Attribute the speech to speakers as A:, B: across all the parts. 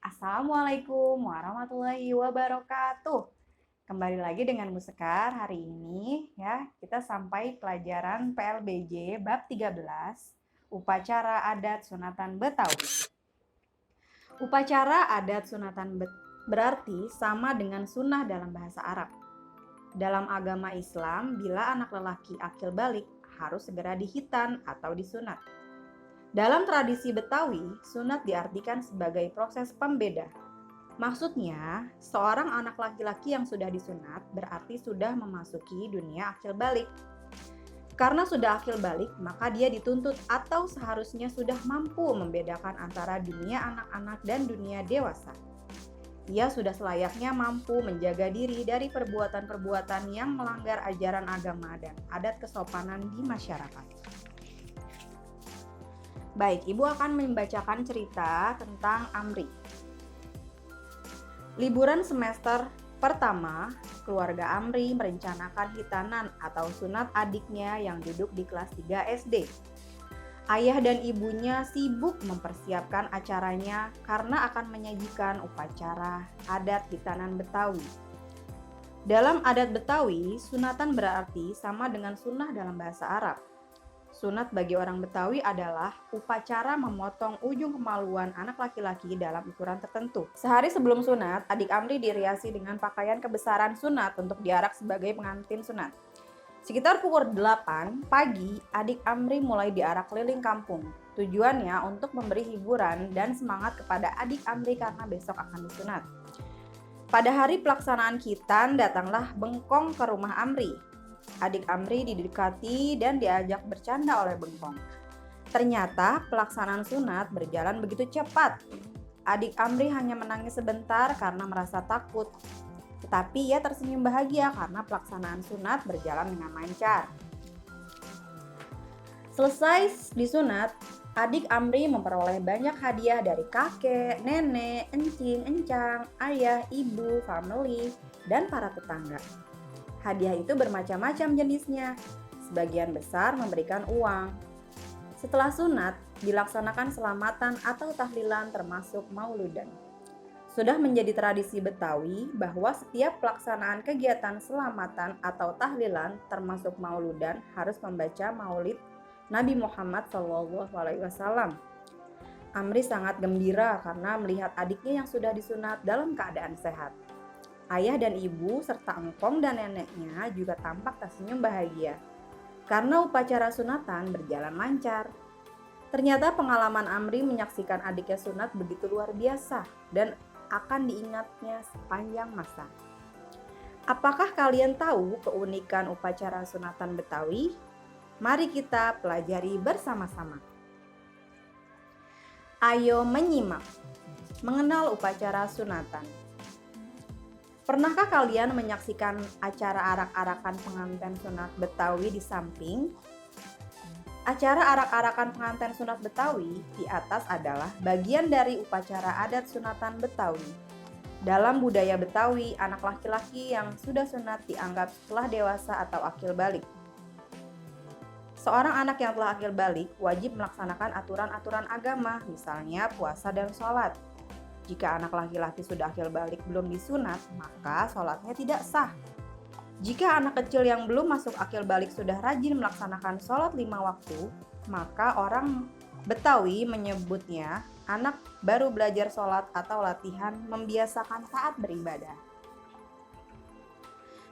A: Assalamualaikum warahmatullahi wabarakatuh. Kembali lagi dengan Bu Sekar hari ini ya. Kita sampai pelajaran PLBJ bab 13, upacara adat sunatan Betawi. Upacara adat sunatan berarti sama dengan sunnah dalam bahasa Arab. Dalam agama Islam, bila anak lelaki akil balik harus segera dihitan atau disunat. Dalam tradisi Betawi, sunat diartikan sebagai proses pembeda. Maksudnya, seorang anak laki-laki yang sudah disunat berarti sudah memasuki dunia akil balik. Karena sudah akil balik, maka dia dituntut atau seharusnya sudah mampu membedakan antara dunia anak-anak dan dunia dewasa. Ia sudah selayaknya mampu menjaga diri dari perbuatan-perbuatan yang melanggar ajaran agama dan adat kesopanan di masyarakat. Baik, Ibu akan membacakan cerita tentang Amri. Liburan semester pertama, keluarga Amri merencanakan hitanan atau sunat adiknya yang duduk di kelas 3 SD. Ayah dan ibunya sibuk mempersiapkan acaranya karena akan menyajikan upacara adat hitanan Betawi. Dalam adat Betawi, sunatan berarti sama dengan sunnah dalam bahasa Arab. Sunat bagi orang Betawi adalah upacara memotong ujung kemaluan anak laki-laki dalam ukuran tertentu. Sehari sebelum sunat, adik Amri diriasi dengan pakaian kebesaran sunat untuk diarak sebagai pengantin sunat. Sekitar pukul 8 pagi, adik Amri mulai diarak keliling kampung. Tujuannya untuk memberi hiburan dan semangat kepada adik Amri karena besok akan disunat. Pada hari pelaksanaan khitan, datanglah Bengkong ke rumah Amri. Adik Amri didekati dan diajak bercanda oleh Bengkong. Ternyata pelaksanaan sunat berjalan begitu cepat. Adik Amri hanya menangis sebentar karena merasa takut. Tetapi ia tersenyum bahagia karena pelaksanaan sunat berjalan dengan lancar. Selesai disunat, adik Amri memperoleh banyak hadiah dari kakek, nenek, encing, encang, ayah, ibu, famili, dan para tetangga. Hadiah itu bermacam-macam jenisnya. Sebagian besar memberikan uang. Setelah sunat, dilaksanakan selamatan atau tahlilan termasuk mauludan. Sudah menjadi tradisi Betawi bahwa setiap pelaksanaan kegiatan selamatan atau tahlilan termasuk mauludan harus membaca maulid Nabi Muhammad SAW. Amri sangat gembira karena melihat adiknya yang sudah disunat dalam keadaan sehat. Ayah dan ibu serta engkong dan neneknya juga tampak tersenyum bahagia karena upacara sunatan berjalan lancar. Ternyata pengalaman Amri menyaksikan adiknya sunat begitu luar biasa dan akan diingatnya sepanjang masa. Apakah kalian tahu keunikan upacara sunatan Betawi? Mari kita pelajari bersama-sama. Ayo menyimak mengenal upacara sunatan. Pernahkah kalian menyaksikan acara arak-arakan pengantin sunat Betawi di samping? Acara arak-arakan pengantin sunat Betawi di atas adalah bagian dari upacara adat sunatan Betawi. Dalam budaya Betawi, anak laki-laki yang sudah sunat dianggap telah dewasa atau akil balik. Seorang anak yang telah akil balik wajib melaksanakan aturan-aturan agama, misalnya puasa dan sholat. Jika anak laki-laki sudah akil balik belum disunat, maka sholatnya tidak sah. Jika anak kecil yang belum masuk akil balik sudah rajin melaksanakan sholat 5 waktu, maka orang Betawi menyebutnya anak baru belajar sholat atau latihan membiasakan taat beribadah.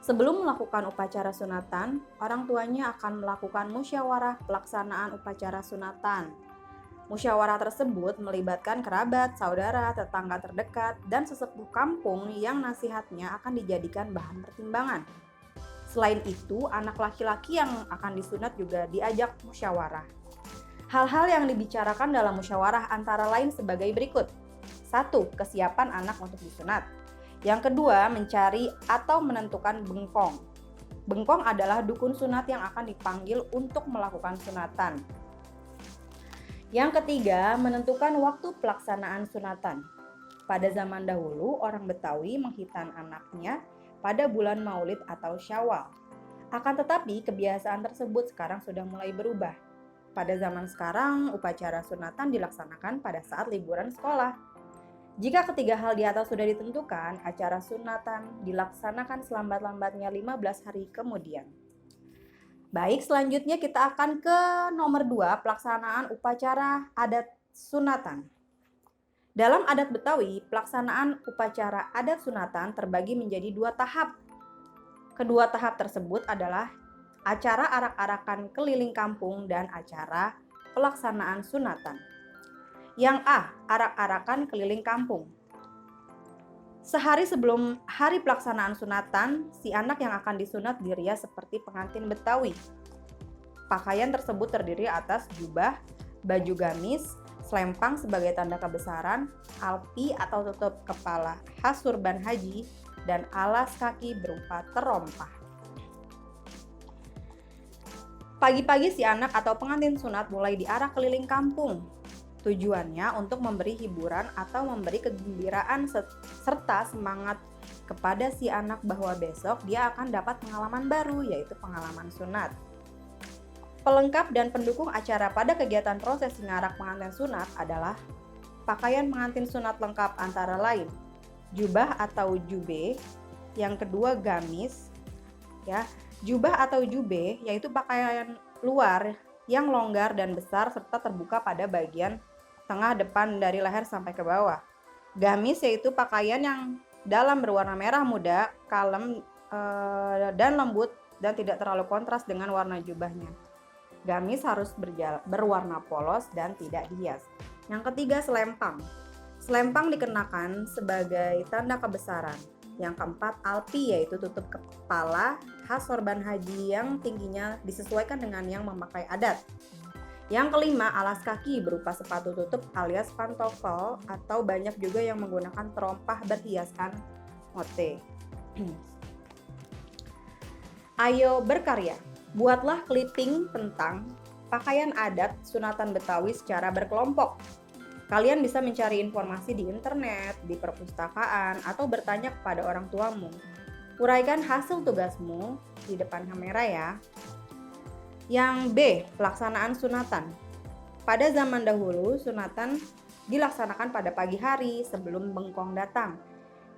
A: Sebelum melakukan upacara sunatan, orang tuanya akan melakukan musyawarah pelaksanaan upacara sunatan. Musyawarah tersebut melibatkan kerabat, saudara, tetangga terdekat, dan sesepuh kampung yang nasihatnya akan dijadikan bahan pertimbangan. Selain itu, anak laki-laki yang akan disunat juga diajak musyawarah. Hal-hal yang dibicarakan dalam musyawarah antara lain sebagai berikut. 1. Kesiapan anak untuk disunat. Yang kedua, mencari atau menentukan bengkong. Bengkong adalah dukun sunat yang akan dipanggil untuk melakukan sunatan. Yang ketiga, menentukan waktu pelaksanaan sunatan. Pada zaman dahulu, orang Betawi menghitan anaknya pada bulan Maulid atau Syawal. Akan tetapi, kebiasaan tersebut sekarang sudah mulai berubah. Pada zaman sekarang, upacara sunatan dilaksanakan pada saat liburan sekolah. Jika ketiga hal di atas sudah ditentukan, acara sunatan dilaksanakan selambat-lambatnya 15 hari kemudian. Baik, selanjutnya kita akan ke nomor 2, pelaksanaan upacara adat sunatan. Dalam adat Betawi, pelaksanaan upacara adat sunatan terbagi menjadi 2 tahap. Kedua tahap tersebut adalah acara arak-arakan keliling kampung dan acara pelaksanaan sunatan. Yang A, arak-arakan keliling kampung. Sehari sebelum hari pelaksanaan sunatan, si anak yang akan disunat dirias seperti pengantin Betawi. Pakaian tersebut terdiri atas jubah, baju gamis, selempang sebagai tanda kebesaran, alpi atau tutup kepala khas surban haji, dan alas kaki berupa terompah. Pagi-pagi si anak atau pengantin sunat mulai diarak keliling kampung. Tujuannya untuk memberi hiburan atau memberi kegembiraan serta semangat kepada si anak bahwa besok dia akan dapat pengalaman baru, yaitu pengalaman sunat. Pelengkap dan pendukung acara pada kegiatan prosesi ngarak pengantin sunat adalah pakaian pengantin sunat lengkap antara lain jubah atau jube, yang kedua gamis, ya. Jubah atau jube yaitu pakaian luar yang longgar dan besar serta terbuka pada bagian tengah depan dari leher sampai ke bawah. Gamis yaitu pakaian yang dalam berwarna merah muda, kalem dan lembut dan tidak terlalu kontras dengan warna jubahnya. Gamis harus berwarna polos dan tidak dihias. Yang ketiga, selempang. Selempang dikenakan sebagai tanda kebesaran. Yang keempat, alpi yaitu tutup kepala khas sorban haji yang tingginya disesuaikan dengan yang memakai adat. Yang kelima, alas kaki berupa sepatu tutup alias pantofel atau banyak juga yang menggunakan terompah berhiaskan mote. Ayo berkarya, buatlah clipping tentang pakaian adat sunatan Betawi secara berkelompok. Kalian bisa mencari informasi di internet, di perpustakaan, atau bertanya kepada orang tuamu. Uraikan hasil tugasmu di depan kamera ya. Yang B, pelaksanaan sunatan. Pada zaman dahulu, sunatan dilaksanakan pada pagi hari sebelum bengkong datang.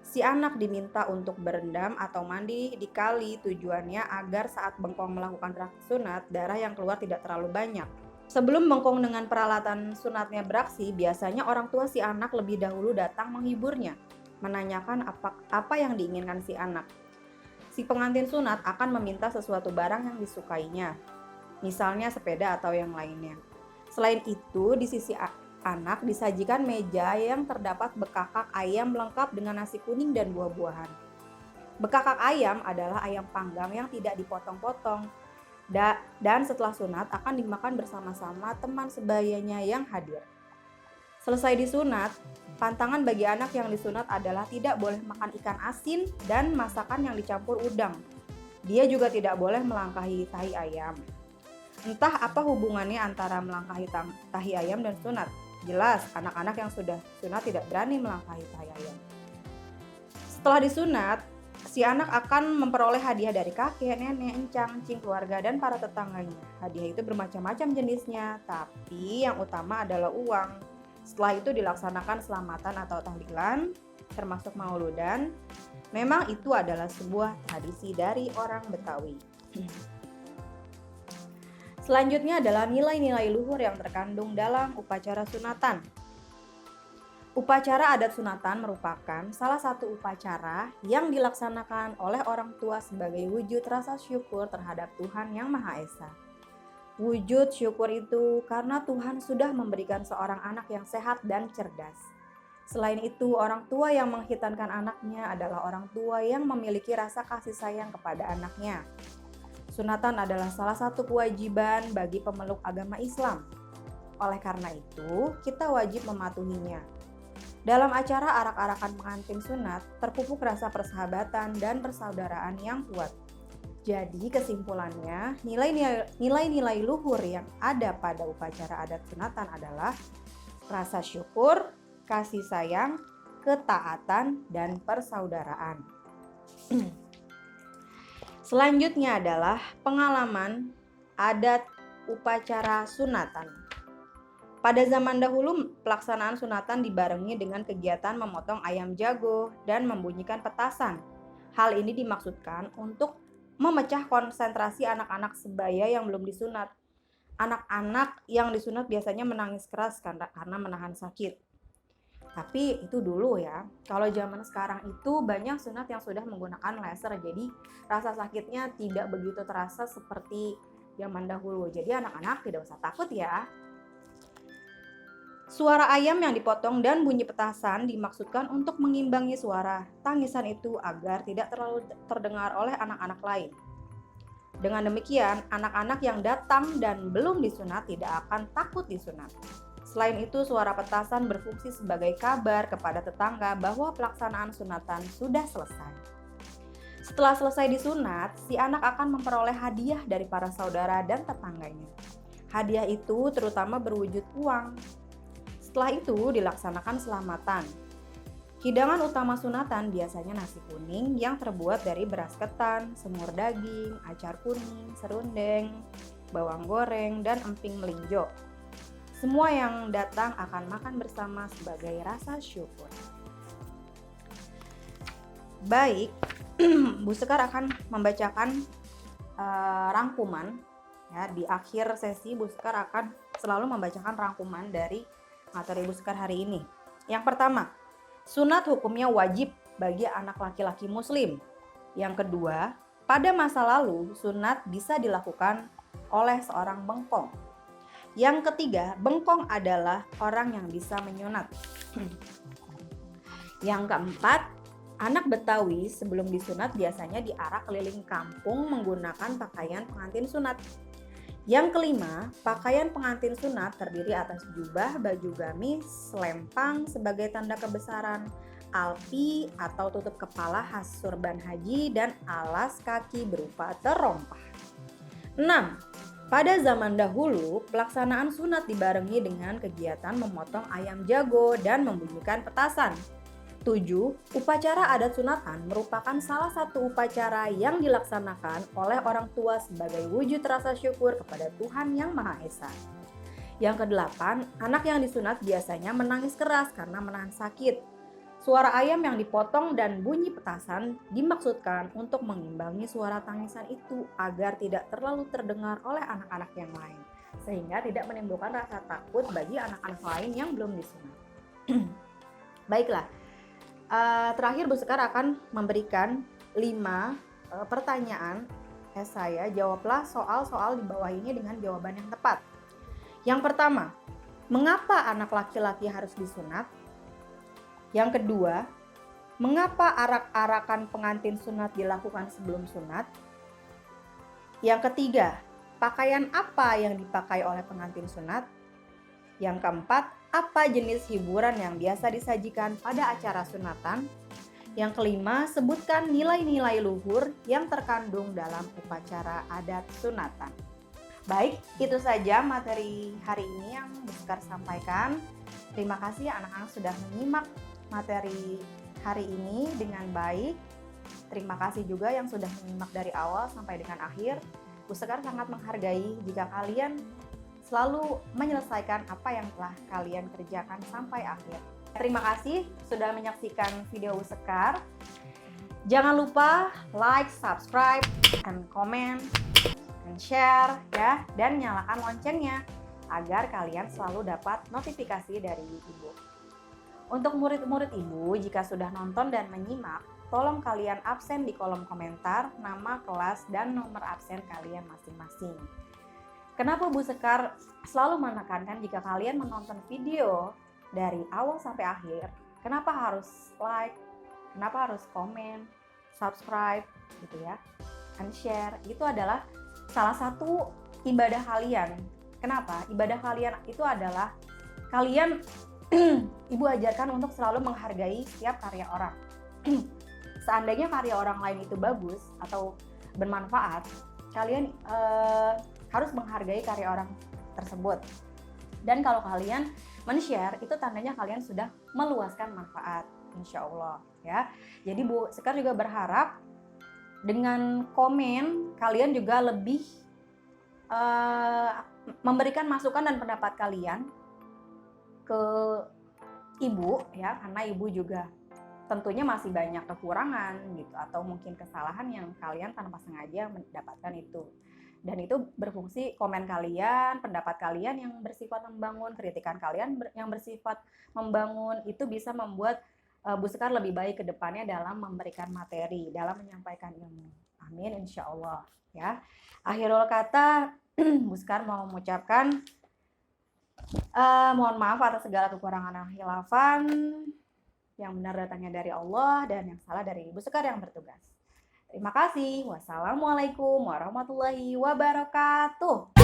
A: Si anak diminta untuk berendam atau mandi di kali, tujuannya agar saat bengkong melakukan praktik sunat, darah yang keluar tidak terlalu banyak. Sebelum bengkong dengan peralatan sunatnya beraksi, biasanya orang tua si anak lebih dahulu datang menghiburnya, menanyakan apa yang diinginkan si anak. Si pengantin sunat akan meminta sesuatu barang yang disukainya, misalnya sepeda atau yang lainnya. Selain itu, di sisi anak disajikan meja yang terdapat bekakak ayam lengkap dengan nasi kuning dan buah-buahan. Bekakak ayam adalah ayam panggang yang tidak dipotong-potong dan setelah sunat akan dimakan bersama-sama teman sebayanya yang hadir. Selesai disunat, pantangan bagi anak yang disunat adalah tidak boleh makan ikan asin dan masakan yang dicampur udang. Dia juga tidak boleh melangkahi tahi ayam. Entah apa hubungannya antara melangkahi tahi ayam dan sunat. Jelas, anak-anak yang sudah sunat tidak berani melangkahi tahi ayam. Setelah disunat, si anak akan memperoleh hadiah dari kakek, nenek, encang, encing, keluarga, dan para tetangganya. Hadiah itu bermacam-macam jenisnya, tapi yang utama adalah uang. Setelah itu dilaksanakan selamatan atau tahlilan, termasuk mauludan. Memang itu adalah sebuah tradisi dari orang Betawi. Selanjutnya adalah nilai-nilai luhur yang terkandung dalam upacara sunatan. Upacara adat sunatan merupakan salah satu upacara yang dilaksanakan oleh orang tua sebagai wujud rasa syukur terhadap Tuhan Yang Maha Esa. Wujud syukur itu karena Tuhan sudah memberikan seorang anak yang sehat dan cerdas. Selain itu, orang tua yang mengkhitankan anaknya adalah orang tua yang memiliki rasa kasih sayang kepada anaknya. Sunatan adalah salah satu kewajiban bagi pemeluk agama Islam. Oleh karena itu, kita wajib mematuhinya. Dalam acara arak-arakan pengantin sunat, terpupuk rasa persahabatan dan persaudaraan yang kuat. Jadi kesimpulannya, nilai-nilai luhur yang ada pada upacara adat sunatan adalah rasa syukur, kasih sayang, ketaatan, dan persaudaraan. Selanjutnya adalah pengalaman adat upacara sunatan. Pada zaman dahulu, pelaksanaan sunatan dibarengi dengan kegiatan memotong ayam jago dan membunyikan petasan. Hal ini dimaksudkan untuk memecah konsentrasi anak-anak sebaya yang belum disunat. Anak-anak yang disunat biasanya menangis keras karena menahan sakit. Tapi itu dulu ya. Kalau zaman sekarang itu banyak sunat yang sudah menggunakan laser, jadi rasa sakitnya tidak begitu terasa seperti zaman dahulu. Jadi anak-anak tidak usah takut ya. Suara ayam yang dipotong dan bunyi petasan dimaksudkan untuk mengimbangi suara tangisan itu agar tidak terlalu terdengar oleh anak-anak lain. Dengan demikian, anak-anak yang datang dan belum disunat tidak akan takut disunat. Selain itu, suara petasan berfungsi sebagai kabar kepada tetangga bahwa pelaksanaan sunatan sudah selesai. Setelah selesai disunat, si anak akan memperoleh hadiah dari para saudara dan tetangganya. Hadiah itu terutama berwujud uang. Setelah itu dilaksanakan selamatan. Hidangan utama sunatan biasanya nasi kuning yang terbuat dari beras ketan, semur daging, acar kuning, serundeng, bawang goreng, dan emping melinjo. Semua yang datang akan makan bersama sebagai rasa syukur. Baik, Bu Sekar akan membacakan rangkuman. Ya, di akhir sesi Bu Sekar akan selalu membacakan rangkuman dari materi Bu Sekar hari ini. Yang pertama, sunat hukumnya wajib bagi anak laki-laki muslim. Yang kedua, pada masa lalu sunat bisa dilakukan oleh seorang bengkong. Yang ketiga, bengkong adalah orang yang bisa menyunat. Yang keempat, anak Betawi sebelum disunat biasanya diarak keliling kampung menggunakan pakaian pengantin sunat. Yang kelima, pakaian pengantin sunat terdiri atas jubah, baju gamis, selempang sebagai tanda kebesaran, alpi atau tutup kepala khas surban haji, dan alas kaki berupa terompah. 6. Pada zaman dahulu, pelaksanaan sunat dibarengi dengan kegiatan memotong ayam jago dan membunyikan petasan. 7. Upacara adat sunatan merupakan salah satu upacara yang dilaksanakan oleh orang tua sebagai wujud rasa syukur kepada Tuhan Yang Maha Esa. Yang kedelapan, anak yang disunat biasanya menangis keras karena menahan sakit. Suara ayam yang dipotong dan bunyi petasan dimaksudkan untuk mengimbangi suara tangisan itu agar tidak terlalu terdengar oleh anak-anak yang lain, sehingga tidak menimbulkan rasa takut bagi anak-anak lain yang belum disunat. Baiklah. Terakhir Bu Sekar akan memberikan 5 pertanyaan saya. Jawablah soal-soal di bawah ini dengan jawaban yang tepat. Yang pertama, mengapa anak laki-laki harus disunat? Yang kedua, mengapa arak-arakan pengantin sunat dilakukan sebelum sunat? Yang ketiga, pakaian apa yang dipakai oleh pengantin sunat? Yang keempat, apa jenis hiburan yang biasa disajikan pada acara sunatan? Yang kelima, sebutkan nilai-nilai luhur yang terkandung dalam upacara adat sunatan. Baik, itu saja materi hari ini yang Bu Sekar sampaikan. Terima kasih anak-anak sudah menyimak materi hari ini dengan baik. Terima kasih juga yang sudah menyimak dari awal sampai dengan akhir. Bu Sekar sangat menghargai jika kalian selalu menyelesaikan apa yang telah kalian kerjakan sampai akhir. Terima kasih sudah menyaksikan video Bu Sekar. Jangan lupa like, subscribe, and comment, and share ya, dan nyalakan loncengnya agar kalian selalu dapat notifikasi dari Ibu. Untuk murid-murid Ibu, jika sudah nonton dan menyimak, tolong kalian absen di kolom komentar nama kelas dan nomor absen kalian masing-masing. Kenapa Bu Sekar selalu menekankan jika kalian menonton video dari awal sampai akhir, kenapa harus like, kenapa harus komen, subscribe gitu ya, and share. Itu adalah salah satu ibadah kalian. Kenapa? Ibadah kalian itu adalah kalian Ibu ajarkan untuk selalu menghargai setiap karya orang. Seandainya karya orang lain itu bagus atau bermanfaat, kalian harus menghargai karya orang tersebut. Dan kalau kalian men-share, itu tandanya kalian sudah meluaskan manfaat, insya Allah ya. Jadi Bu Sekar juga berharap dengan komen kalian juga lebih memberikan masukan dan pendapat kalian ke ibu ya, karena ibu juga tentunya masih banyak kekurangan gitu, atau mungkin kesalahan yang kalian tanpa sengaja mendapatkan itu. Dan itu berfungsi komen kalian, pendapat kalian yang bersifat membangun, kritikan kalian yang bersifat membangun, itu bisa membuat Bu Sekar lebih baik ke depannya dalam memberikan materi, dalam menyampaikan ilmu. Amin, insya Allah ya. Akhirul kata, Bu Sekar mau mengucapkan mohon maaf atas segala kekurangan dan khilafan. Yang benar datangnya dari Allah dan yang salah dari Ibu Sekar yang bertugas. Terima kasih. Wassalamualaikum warahmatullahi wabarakatuh.